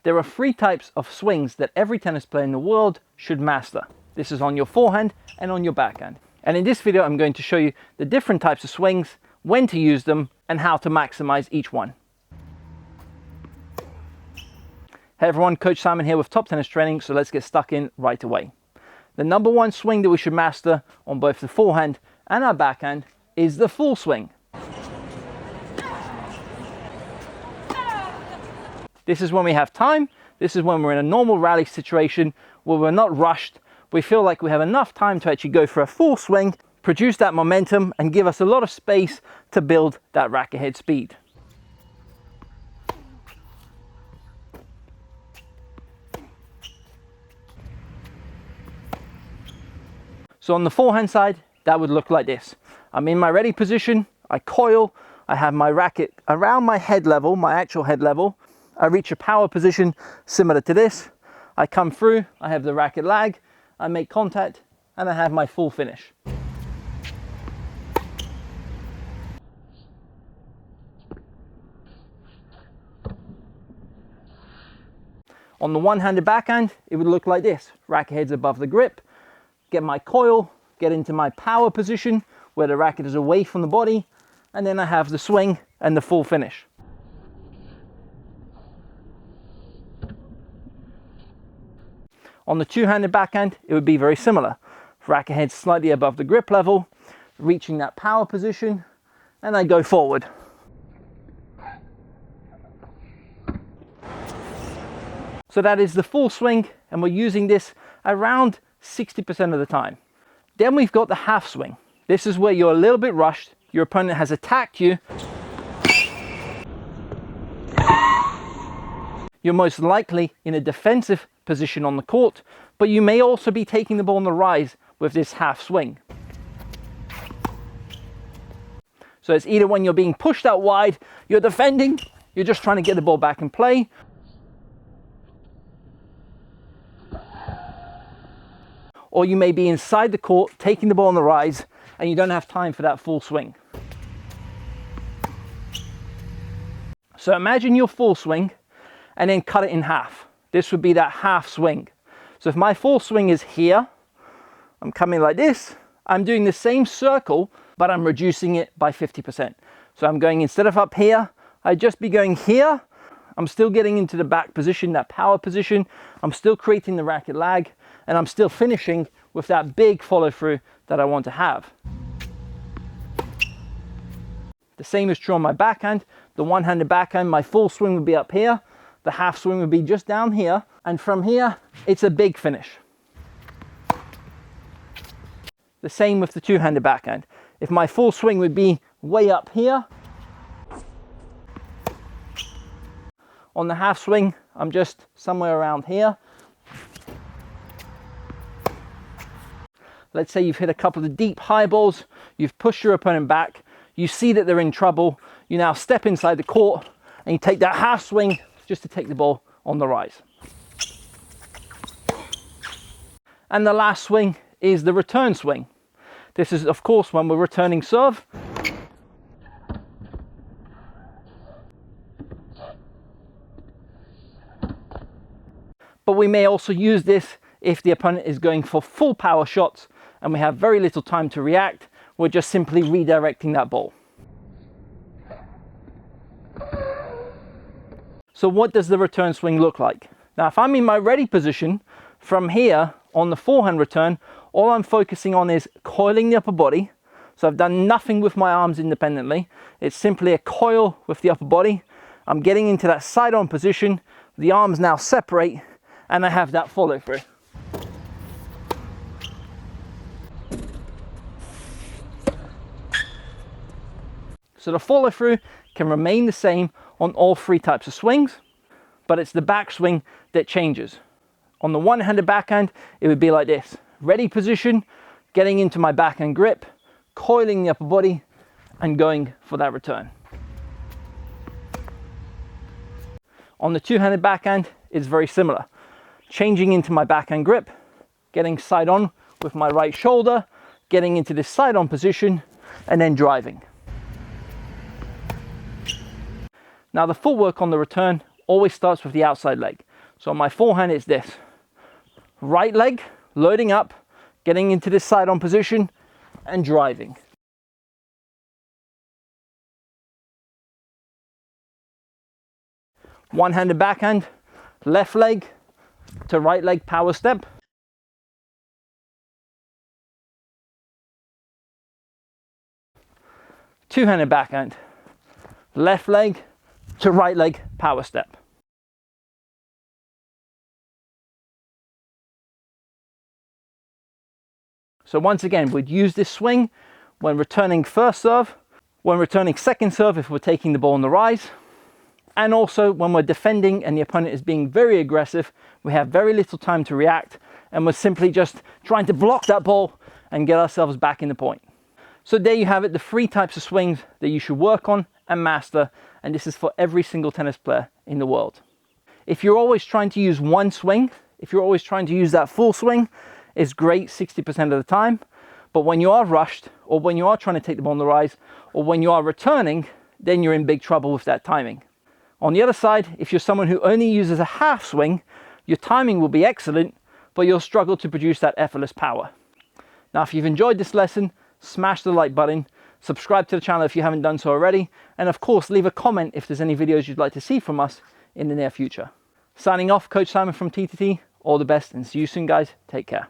There are 3 types of swings that every tennis player in the world should master. This is on your forehand and on your backhand. And in this video, I'm going to show you the different types of swings, when to use them, and how to maximize each one. Hey everyone, Coach Simon here with Top Tennis Training, so let's get stuck in right away. The number 1 swing that we should master on both the forehand and our backhand is the full swing. This is when we have time. This is when we're in a normal rally situation where we're not rushed. We feel like we have enough time to actually go for a full swing, produce that momentum, and give us a lot of space to build that racket head speed. So on the forehand side, that would look like this. I'm in my ready position, I coil, I have my racket around my head level, my actual head level. I reach a power position similar to this. I come through, I have the racket lag, I make contact, and I have my full finish. On the one-handed backhand, it would look like this. Racket head's above the grip, get my coil, get into my power position where the racket is away from the body, and then I have the swing and the full finish. On the two-handed backhand, it would be very similar. Racket head slightly above the grip level, reaching that power position, and I go forward. So that is the full swing, and we're using this around 60% of the time. Then we've got the half swing. This is where you're a little bit rushed, your opponent has attacked you. You're most likely in a defensive position on the court, but you may also be taking the ball on the rise with this half swing. So it's either when you're being pushed out wide, you're defending, you're just trying to get the ball back in play, or you may be inside the court taking the ball on the rise and you don't have time for that full swing. So imagine your full swing and then cut it in half. This would be that half swing. So if my full swing is here, I'm coming like this, I'm doing the same circle, but I'm reducing it by 50%. So I'm going, instead of up here, I'd just be going here. I'm still getting into the back position, that power position. I'm still creating the racket lag, and I'm still finishing with that big follow through that I want to have. The same is true on my backhand. The one-handed backhand, my full swing would be up here. The half swing would be just down here, and from here, it's a big finish. The same with the two-handed backhand. If my full swing would be way up here, on the half swing, I'm just somewhere around here. Let's say you've hit a couple of deep high balls, you've pushed your opponent back, you see that they're in trouble, you now step inside the court, and you take that half swing just to take the ball on the rise. And the last swing is the return swing. This is, of course, when we're returning serve. But we may also use this if the opponent is going for full power shots and we have very little time to react. We're just simply redirecting that ball. So what does the return swing look like? Now, if I'm in my ready position, from here on the forehand return, all I'm focusing on is coiling the upper body. So I've done nothing with my arms independently. It's simply a coil with the upper body. I'm getting into that side-on position. The arms now separate, and I have that follow through. So the follow through can remain the same on all 3 types of swings, but it's the backswing that changes. On the one-handed backhand, it would be like this. Ready position, getting into my backhand grip, coiling the upper body, and going for that return. On the two-handed backhand, it's very similar. Changing into my backhand grip, getting side on with my right shoulder, getting into this side on position, and then driving. Now the footwork on the return always starts with the outside leg. So on my forehand, it's this. Right leg, loading up, getting into this side-on position, and driving. One-handed backhand, left leg to right leg power step. Two-handed backhand, left leg to right leg power step. So once again, we'd use this swing when returning first serve, when returning second serve if we're taking the ball on the rise, and also when we're defending and the opponent is being very aggressive, we have very little time to react and we're simply just trying to block that ball and get ourselves back in the point. So there you have it, the 3 types of swings that you should work on and master, and this is for every single tennis player in the world. If you're always trying to use one swing, if you're always trying to use that full swing, it's great 60% of the time, but when you are rushed, or when you are trying to take the ball on the rise, or when you are returning, then you're in big trouble with that timing. On the other side, if you're someone who only uses a half swing, your timing will be excellent, but you'll struggle to produce that effortless power. Now, if you've enjoyed this lesson, smash the like button, subscribe to the channel if you haven't done so already, and of course, leave a comment if there's any videos you'd like to see from us in the near future. Signing off, Coach Simon from TTT. All the best and see you soon, guys. Take care.